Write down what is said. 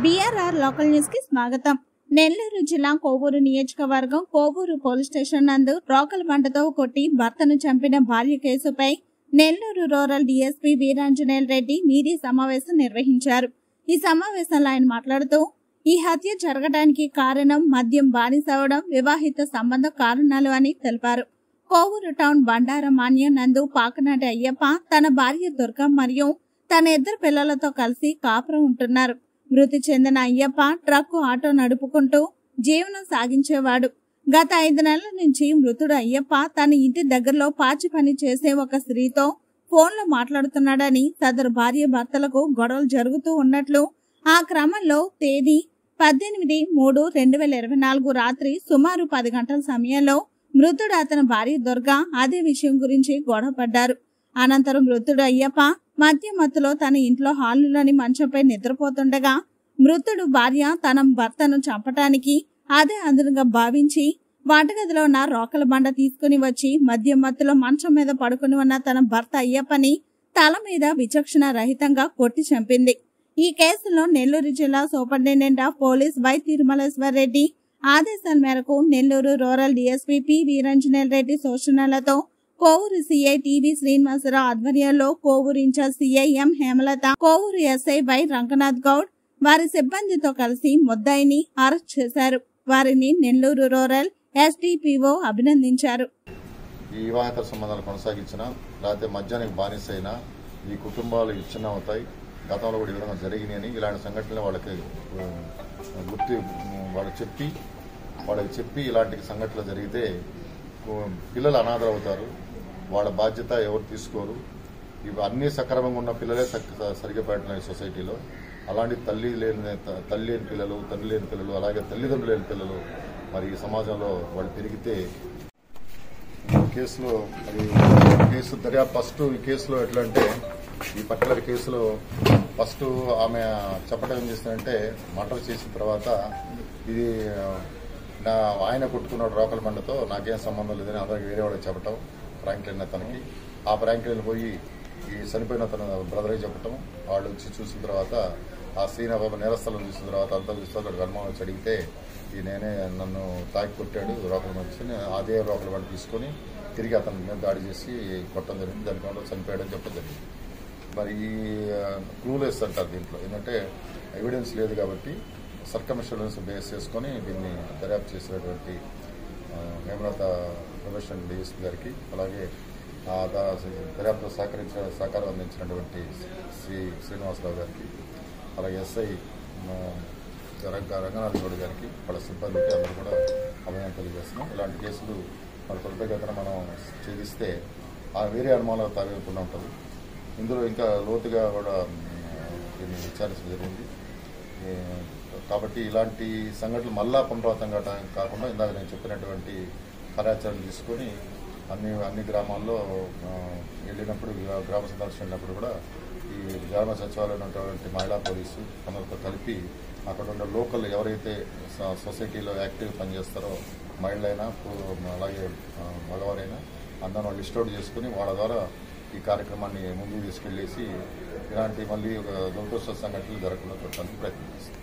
BRR local news కి స్వాగతం. నెల్లూరు జిల్లా కోవూరు నియోజకవర్గం కోవూరు పోలీస్ స్టేషన్ నందు రోకల బండతో కొట్టి భర్తను చంపిన భార్య కేసుపై Nellore rural DSP Veeranjaneyulu Reddy media సమావేశం నిర్వహించారు. ఈ సమావేశంలో ఆయన మాట్లాడుతూ ఈ హత్య జరగడానికి కారణం మద్యం బానిసవడం, వివాహిత సంబంధ కారణాలు అని తెలిపారు. కోవూరు టౌన్ బండారం మాన్యం నందు పాకనాటి అయ్యప్ప తన భార్య దుర్గ మరియు తన ఇద్దరు పిల్లలతో కలిసి కాపురం ఉంటున్నారు. మృతి చెందిన అయ్యప్ప ట్రక్కు ఆటో నడుపుకుంటూ జీవనం సాగించేవాడు. గత 5 నెలల నుంచి మృతుడు అయ్యప్ప తన ఇంటి దగ్గరలో పాచి పని చేసే ఒక స్త్రీతో ఫోన్లో మాట్లాడుతున్నాడని, సదరు భార్య భర్తలకు గొడవలు జరుగుతూ ఉన్నట్లు, ఆ క్రమంలో తేదీ 18/3/2024 రాత్రి సుమారు 10 గంటల సమయంలో మృతుడు అతని భార్య దుర్గ అదే విషయం గురించి గొడవపడ్డారు. అనంతరం మృతుడు అయ్యప్ప మద్య మత్తులో తన ఇంట్లో హాలులోని మంచంపై నిద్రపోతుండగా మృతుడు భార్య తన భర్తను చంపటానికి అదే అందునుగా భావించి వంటగదిలో ఉన్న రోకల బండ తీసుకుని వచ్చి మద్య మత్తులో మంచం మీద పడుకుని ఉన్న తన భర్త అయ్యప్పని తల మీద విచక్షణ రహితంగా కొట్టి చంపింది. ఈ కేసులో నెల్లూరు జిల్లా superintendent of police Y Tirumaleshwar Reddy ఆదేశాల మేరకు Nellore rural DSP P Veeranjaneyulu Reddy సూచనలతో కోవూరు సిఐ టీవీ శ్రీనివాసరావు ఆధ్వర్యంలో Kovur in charge CI M Hemalatha, Kovur SI Y Ranganath Goud వారి సిబ్బందితో కలిసి ముద్దాయిని అరెస్ట్ చేశారు. వారిని నెల్లూరు రూరల్ ఎస్డిపిఓ అభినందించారు. ఈ వివాహేతర సంబంధాలు కొనసాగించిన లేకపోతే మద్యానికి బానిసైనా ఈ కుటుంబాలు విచ్ఛిన్నమవుతాయి. గతంలో కూడా ఈ విధంగా జరిగినాయని ఇలాంటి సంఘటనలు వాళ్ళకి చెప్పి ఇలాంటి సంఘటనలు జరిగితే పిల్లలు అనాథలు అవుతారు. వాళ్ళ బాధ్యత ఎవరు తీసుకోరు. ఇవి అన్ని సక్రమంగా ఉన్న పిల్లలే సరిగ్గా పెట్టినాయి సొసైటీలో. అలాంటి తల్లి లేని పిల్లలు, తండ్రి లేని పిల్లలు, అలాగే తల్లిదండ్రులు లేని పిల్లలు మరి ఈ సమాజంలో వాళ్ళు పెరిగితే కేసులో కేసు దర్యాప్తు ఫస్ట్ ఈ కేసులో ఎట్లా అంటే ఈ పర్టికులర్ కేసులో ఫస్ట్ ఆమె చెప్పడం ఏం చేసిందంటే మర్డర్ చేసిన తర్వాత ఇది ఆయన కొట్టుకున్నాడు రోకల బండతో, నాకేం సంబంధం లేదని అందరికి వేరే వాళ్ళకి చెప్పటం, ఫ్రాంక్లిన్ అతనికి. ఆ ఫ్రాంక్లిన్ పోయి ఈ చనిపోయిన తన బ్రదరే చెప్పటం. వాళ్ళు వచ్చి చూసిన తర్వాత ఆ సీన్ నేరస్థలం చూసిన తర్వాత అంతా చూస్తే అక్కడికి అనుమానం వచ్చి అడిగితే ఈ నేనే నన్ను తాకి కొట్టాడు రోకల బండి, అదే రోకల బండి తీసుకొని తిరిగి అతని మీద దాడి చేసి కొట్టడం జరిగింది. దానికంటే చనిపోయాడని చెప్పడం జరిగింది. మరి ఈ క్లూలెస్ అంటారు దీంట్లో, ఏంటంటే ఎవిడెన్స్ లేదు కాబట్టి సర్కమ్స్టెన్సెస్ బేస్ చేసుకొని దీన్ని దర్యాప్తు చేసినటువంటి హేమలత ప్రొఫెషనల్ డీఎస్పీ గారికి, అలాగే దర్యాప్తు సహకారం అందించినటువంటి శ్రీనివాసరావు గారికి, అలాగే ఎస్ఐ రంగనాథ్ గౌడ్ గారికి, వాళ్ళ సిబ్బందికి అందరూ కూడా అభినందన తెలియజేస్తున్నాం. ఇలాంటి కేసులు మన త్వరితగతిన మనం ఛేదిస్తే వేరే అనుమానాలు తాగకుండా ఉంటుంది. ఇందులో ఇంకా లోతుగా కూడా దీన్ని విచారించడం జరిగింది. కాబట్టి ఇలాంటి సంఘటనలు మళ్ళా పునరావృతం కాకుండా ఇందాక నేను చెప్పినటువంటి కార్యాచరణ తీసుకొని అన్ని గ్రామాల్లో వెళ్ళినప్పుడు, గ్రామ సందర్శన వెళ్ళినప్పుడు కూడా ఈ గ్రామ సచివాలయంలో ఉన్నటువంటి మహిళా పోలీసు అందరితో కలిపి అక్కడ ఉన్న లోకల్ ఎవరైతే సొసైటీలో యాక్టివ్ పనిచేస్తారో మహిళలైనా అలాగే మగవారైనా అందరూ లిస్ట్ అవుట్ చేసుకుని వాళ్ళ ద్వారా ఈ కార్యక్రమాన్ని ముందుకు తీసుకెళ్లేసి ఇలాంటి మళ్ళీ ఒక దురదృష్ట సంఘటనలు జరగకుండా చూడటానికి ప్రయత్నం చేస్తాం.